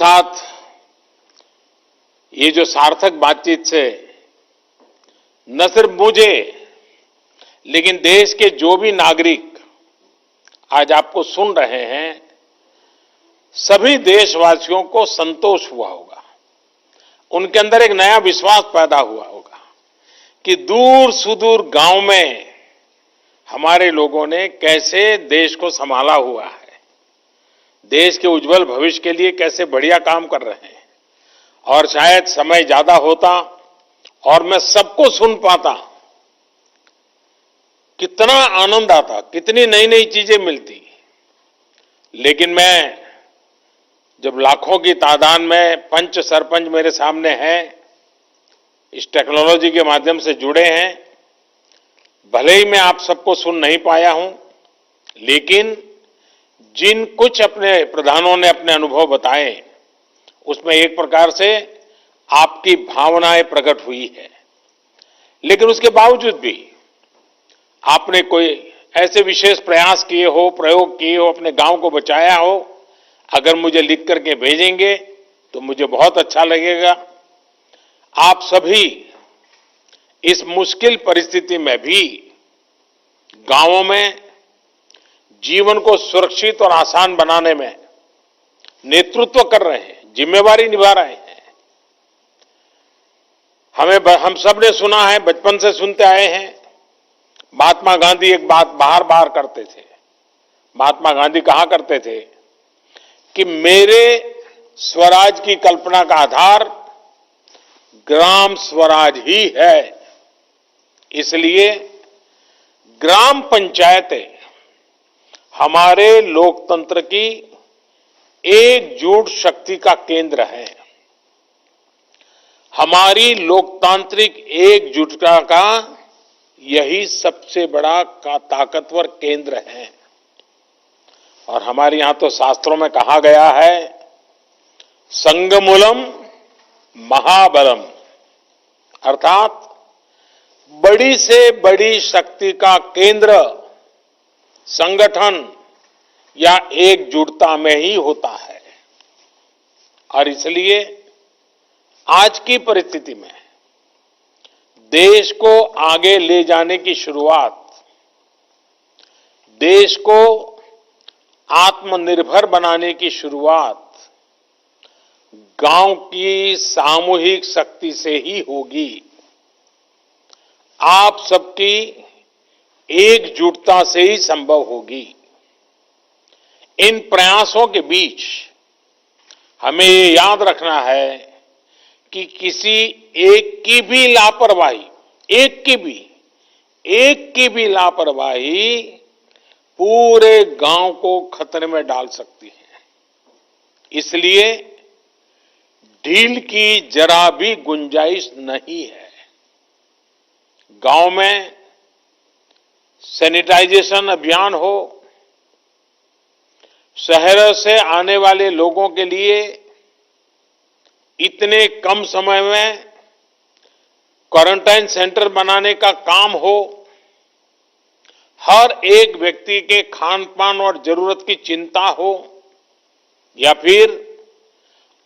साथ ये जो सार्थक बातचीत से न सिर्फ मुझे लेकिन देश के जो भी नागरिक आज आपको सुन रहे हैं, सभी देशवासियों को संतोष हुआ होगा। उनके अंदर एक नया विश्वास पैदा हुआ होगा कि दूर सुदूर गांव में हमारे लोगों ने कैसे देश को संभाला हुआ है, देश के उज्जवल भविष्य के लिए कैसे बढ़िया काम कर रहे हैं। और शायद समय ज्यादा होता और मैं सबको सुन पाता, कितना आनंद आता, कितनी नई नई चीजें मिलती। लेकिन मैं जब लाखों की तादाद में पंच सरपंच मेरे सामने हैं, इस टेक्नोलॉजी के माध्यम से जुड़े हैं, भले ही मैं आप सबको सुन नहीं पाया हूं, लेकिन जिन कुछ अपने प्रधानों ने अपने अनुभव बताए, उसमें एक प्रकार से आपकी भावनाएं प्रकट हुई है। लेकिन उसके बावजूद भी आपने कोई ऐसे विशेष प्रयास किए हो, प्रयोग किए हो, अपने गांव को बचाया हो, अगर मुझे लिख करके भेजेंगे तो मुझे बहुत अच्छा लगेगा। आप सभी इस मुश्किल परिस्थिति में भी गांवों में जीवन को सुरक्षित और आसान बनाने में नेतृत्व कर रहे हैं, जिम्मेवारी निभा रहे हैं। हम सब ने सुना है, बचपन से सुनते आए हैं, महात्मा गांधी एक बात बार बार करते थे। महात्मा गांधी कहा करते थे कि मेरे स्वराज की कल्पना का आधार ग्राम स्वराज ही है। इसलिए ग्राम पंचायतें हमारे लोकतंत्र की एकजुट शक्ति का केंद्र है। हमारी लोकतांत्रिक एकजुटता का यही सबसे बड़ा ताकतवर केंद्र है। और हमारे यहां तो शास्त्रों में कहा गया है, संगमूलम महाबलम, अर्थात बड़ी से बड़ी शक्ति का केंद्र संगठन या एकजुटता में ही होता है। और इसलिए आज की परिस्थिति में देश को आगे ले जाने की शुरुआत, देश को आत्मनिर्भर बनाने की शुरुआत गांव की सामूहिक शक्ति से ही होगी। आप सबकी एकजुटता से ही संभव होगी। इन प्रयासों के बीच हमें ये याद रखना है कि किसी एक की भी लापरवाही, एक की भी लापरवाही पूरे गांव को खतरे में डाल सकती है। इसलिए ढील की जरा भी गुंजाइश नहीं है। गांव में सैनिटाइजेशन अभियान हो, शहरों से आने वाले लोगों के लिए इतने कम समय में क्वारंटाइन सेंटर बनाने का काम हो, हर एक व्यक्ति के खान पान और जरूरत की चिंता हो, या फिर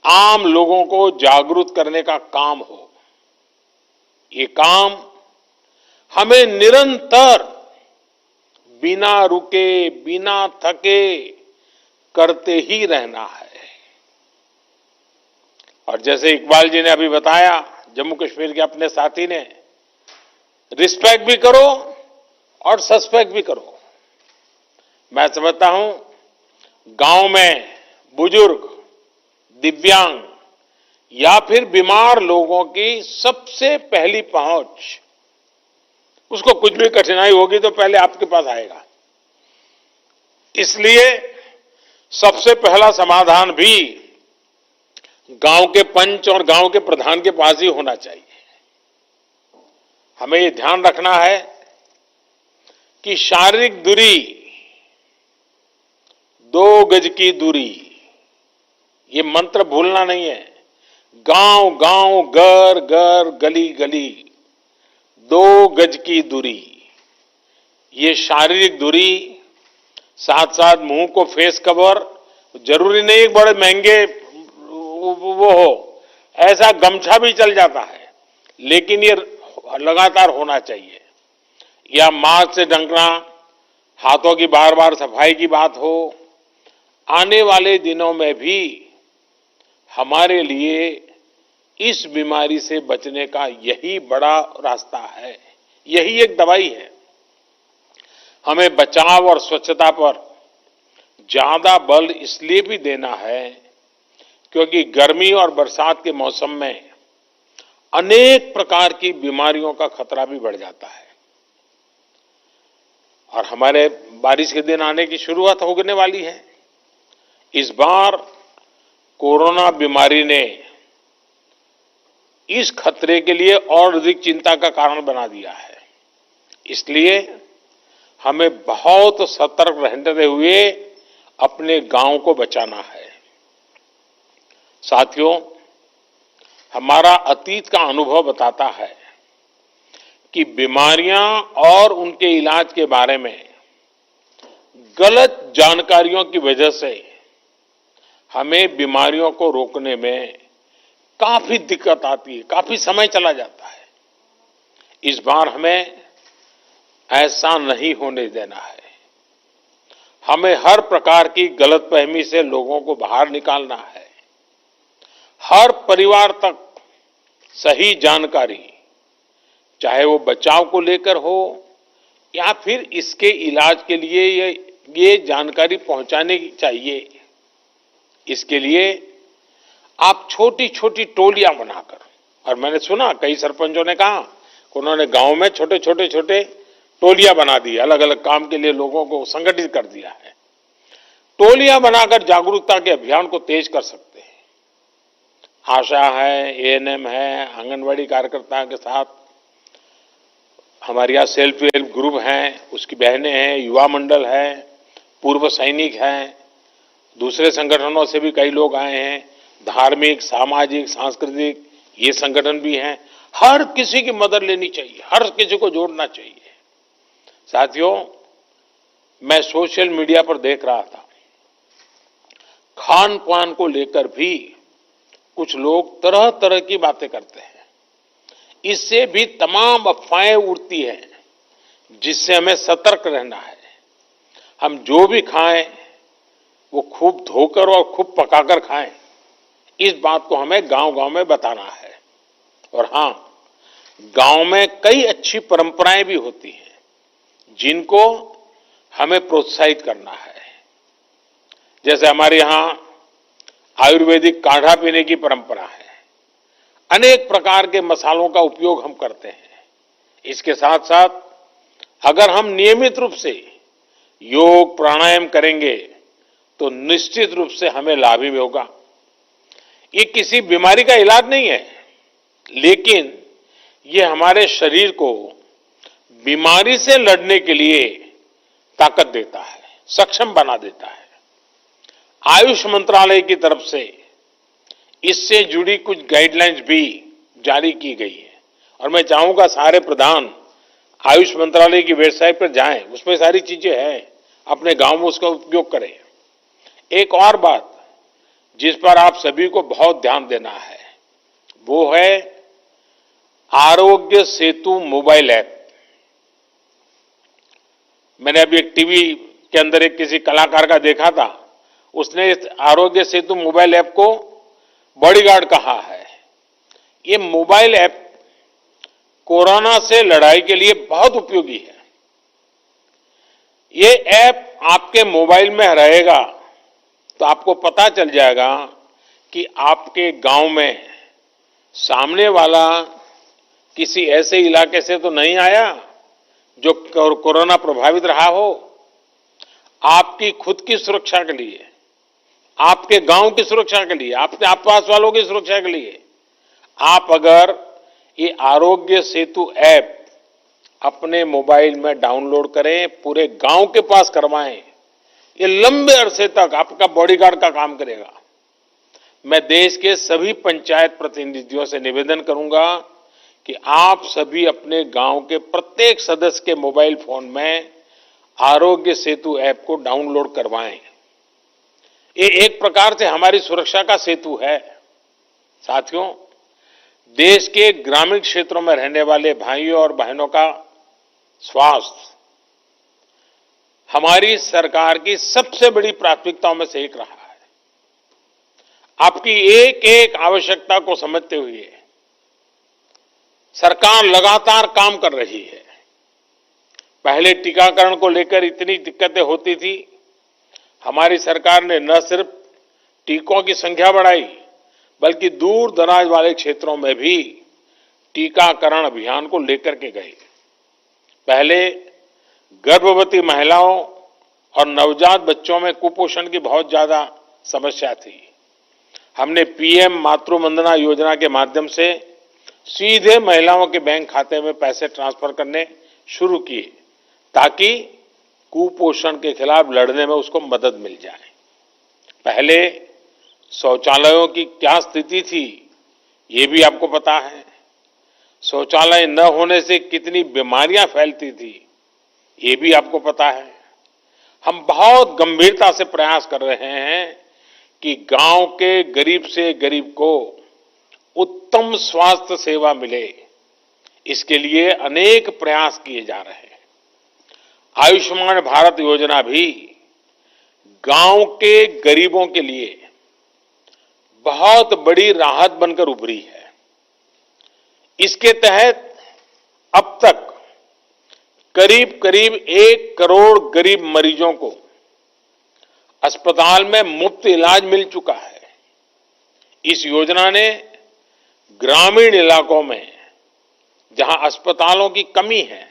आम लोगों को जागरूक करने का काम हो, ये काम हमें निरंतर बिना रुके, बिना थके करते ही रहना है। और जैसे इकबाल जी ने अभी बताया, जम्मू कश्मीर के अपने साथी ने, रिस्पेक्ट भी करो और सस्पेक्ट भी करो। मैं समझता हूं गांव में बुजुर्ग, दिव्यांग या फिर बीमार लोगों की सबसे पहली पहुंच, उसको कुछ भी कठिनाई होगी तो पहले आपके पास आएगा। इसलिए सबसे पहला समाधान भी गांव के पंच और गांव के प्रधान के पास ही होना चाहिए। हमें ये ध्यान रखना है कि शारीरिक दूरी, 2 गज की दूरी, ये मंत्र भूलना नहीं है। गांव गांव, घर घर, गली गली, 2 गज की दूरी, ये शारीरिक दूरी, साथ साथ मुंह को फेस कवर, जरूरी नहीं बड़े महंगे वो हो, ऐसा गमछा भी चल जाता है, लेकिन ये लगातार होना चाहिए। या मास्क से ढकना, हाथों की बार बार सफाई की बात हो, आने वाले दिनों में भी हमारे लिए इस बीमारी से बचने का यही बड़ा रास्ता है, यही एक दवाई है। हमें बचाव और स्वच्छता पर ज्यादा बल इसलिए भी देना है क्योंकि गर्मी और बरसात के मौसम में अनेक प्रकार की बीमारियों का खतरा भी बढ़ जाता है। और हमारे बारिश के दिन आने की शुरुआत होने वाली है। इस बार कोरोना बीमारी ने इस खतरे के लिए और अधिक चिंता का कारण बना दिया है। इसलिए हमें बहुत सतर्क रहते हुए अपने गांव को बचाना है। साथियों, हमारा अतीत का अनुभव बताता है कि बीमारियां और उनके इलाज के बारे में गलत जानकारियों की वजह से हमें बीमारियों को रोकने में काफी दिक्कत आती है, काफी समय चला जाता है। इस बार हमें ऐसा नहीं होने देना है। हमें हर प्रकार की गलतफहमी से लोगों को बाहर निकालना है। हर परिवार तक सही जानकारी, चाहे वो बचाव को लेकर हो या फिर इसके इलाज के लिए ये जानकारी पहुंचाने की चाहिए। इसके लिए आप छोटी छोटी टोलियां बनाकर, और मैंने सुना कई सरपंचों ने कहा कि उन्होंने गांव में छोटे टोलियां बना दी, अलग अलग काम के लिए लोगों को संगठित कर दिया है। टोलियां बनाकर जागरूकता के अभियान को तेज कर सकते हैं। आशा है, एएनएम है, आंगनवाड़ी कार्यकर्ताओं के साथ हमारे यहाँ सेल्फ हेल्प ग्रुप हैं, उसकी बहनें हैं, युवा मंडल है, पूर्व सैनिक हैं, दूसरे संगठनों से भी कई लोग आए हैं, धार्मिक, सामाजिक, सांस्कृतिक ये संगठन भी हैं। हर किसी की मदद लेनी चाहिए, हर किसी को जोड़ना चाहिए। साथियों, मैं सोशल मीडिया पर देख रहा था, खान पान को लेकर भी कुछ लोग तरह तरह की बातें करते हैं। इससे भी तमाम अफवाहें उड़ती हैं, जिससे हमें सतर्क रहना है। हम जो भी खाएं वो खूब धोकर और खूब पकाकर खाएं, इस बात को हमें गांव-गांव में बताना है। और हां, गांव में कई अच्छी परंपराएं भी होती हैं, जिनको हमें प्रोत्साहित करना है। जैसे हमारे यहां आयुर्वेदिक काढ़ा पीने की परंपरा है। अनेक प्रकार के मसालों का उपयोग हम करते हैं। इसके साथ साथ अगर हम नियमित रूप से योग प्राणायाम करेंगे तो निश्चित रूप से हमें लाभ ही होगा। ये किसी बीमारी का इलाज नहीं है, लेकिन ये हमारे शरीर को बीमारी से लड़ने के लिए ताकत देता है, सक्षम बना देता है। आयुष मंत्रालय की तरफ से इससे जुड़ी कुछ गाइडलाइंस भी जारी की गई है और मैं चाहूंगा सारे प्रधान आयुष मंत्रालय की वेबसाइट पर जाएं, उसमें सारी चीजें हैं, अपने गांव में उसका उपयोग करें। एक और बात जिस पर आप सभी को बहुत ध्यान देना है, वो है आरोग्य सेतु मोबाइल ऐप। मैंने अभी एक टीवी के अंदर एक किसी कलाकार का देखा था, उसने इस आरोग्य सेतु मोबाइल ऐप को बॉडीगार्ड कहा है। ये मोबाइल ऐप कोरोना से लड़ाई के लिए बहुत उपयोगी है। ये ऐप आपके मोबाइल में रहेगा तो आपको पता चल जाएगा कि आपके गांव में सामने वाला किसी ऐसे इलाके से तो नहीं आया जो कोरोना प्रभावित रहा हो। आपकी खुद की सुरक्षा के लिए, आपके गांव की सुरक्षा के लिए, आपके आसपास वालों की सुरक्षा के लिए आप अगर ये आरोग्य सेतु ऐप अपने मोबाइल में डाउनलोड करें, पूरे गांव के पास करवाएं, ये लंबे अरसे तक आपका बॉडीगार्ड का काम करेगा। मैं देश के सभी पंचायत प्रतिनिधियों से निवेदन करूंगा कि आप सभी अपने गांव के प्रत्येक सदस्य के मोबाइल फोन में आरोग्य सेतु ऐप को डाउनलोड करवाएं। ये एक प्रकार से हमारी सुरक्षा का सेतु है। साथियों, देश के ग्रामीण क्षेत्रों में रहने वाले भाइयों और बहनों का स्वास्थ्य हमारी सरकार की सबसे बड़ी प्राथमिकताओं में से एक रहा है। आपकी एक एक आवश्यकता को समझते हुए सरकार लगातार काम कर रही है। पहले टीकाकरण को लेकर इतनी दिक्कतें होती थी, हमारी सरकार ने न सिर्फ टीकों की संख्या बढ़ाई, बल्कि दूर दराज वाले क्षेत्रों में भी टीकाकरण अभियान को लेकर के गए। पहले गर्भवती महिलाओं और नवजात बच्चों में कुपोषण की बहुत ज्यादा समस्या थी। हमने पीएम मातृ वंदना योजना के माध्यम से सीधे महिलाओं के बैंक खाते में पैसे ट्रांसफर करने शुरू किए, ताकि कुपोषण के खिलाफ लड़ने में उसको मदद मिल जाए। पहले शौचालयों की क्या स्थिति थी, ये भी आपको पता है। शौचालय न होने से कितनी बीमारियां फैलती थी, ये भी आपको पता है। हम बहुत गंभीरता से प्रयास कर रहे हैं कि गांव के गरीब से गरीब को उत्तम स्वास्थ्य सेवा मिले। इसके लिए अनेक प्रयास किए जा रहे हैं। आयुष्मान भारत योजना भी गांव के गरीबों के लिए बहुत बड़ी राहत बनकर उभरी है। इसके तहत अब तक करीब करीब 1 करोड़ गरीब मरीजों को अस्पताल में मुफ्त इलाज मिल चुका है। इस योजना ने ग्रामीण इलाकों में जहां अस्पतालों की कमी है,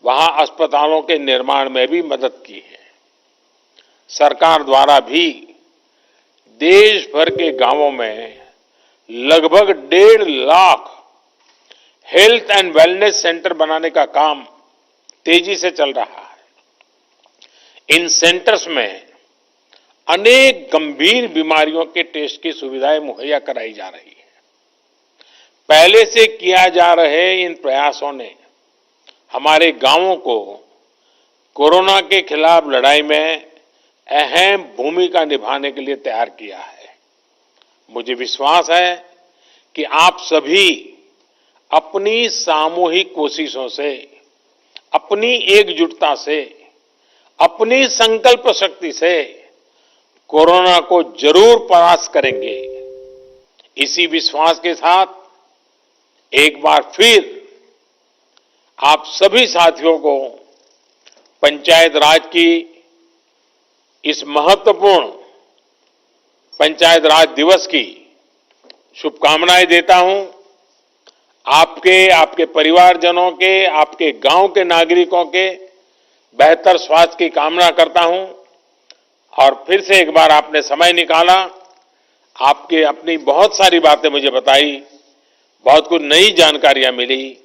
वहां अस्पतालों के निर्माण में भी मदद की है। सरकार द्वारा भी देश भर के गांवों में लगभग 1.5 lakh health and wellness centre बनाने का काम तेजी से चल रहा है। इन सेंटर्स में अनेक गंभीर बीमारियों के टेस्ट की सुविधाएं मुहैया कराई जा रही है। पहले से किया जा रहे इन प्रयासों ने हमारे गांवों को कोरोना के खिलाफ लड़ाई में अहम भूमिका निभाने के लिए तैयार किया है। मुझे विश्वास है कि आप सभी अपनी सामूहिक कोशिशों से, अपनी एकजुटता से, अपनी संकल्प शक्ति से कोरोना को जरूर परास्त करेंगे। इसी विश्वास के साथ एक बार फिर आप सभी साथियों को पंचायत राज की इस महत्वपूर्ण पंचायत राज दिवस की शुभकामनाएं देता हूं। आपके परिवारजनों के, आपके गांव के नागरिकों के बेहतर स्वास्थ्य की कामना करता हूं। और फिर से एक बार आपने समय निकाला, आपके अपनी बहुत सारी बातें मुझे बताई, बहुत कुछ नई जानकारियां मिली,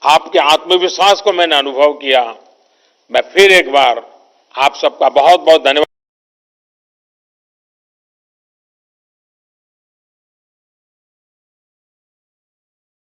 आपके आत्मविश्वास को मैंने अनुभव किया। मैं फिर एक बार आप सबका बहुत बहुत धन्यवाद।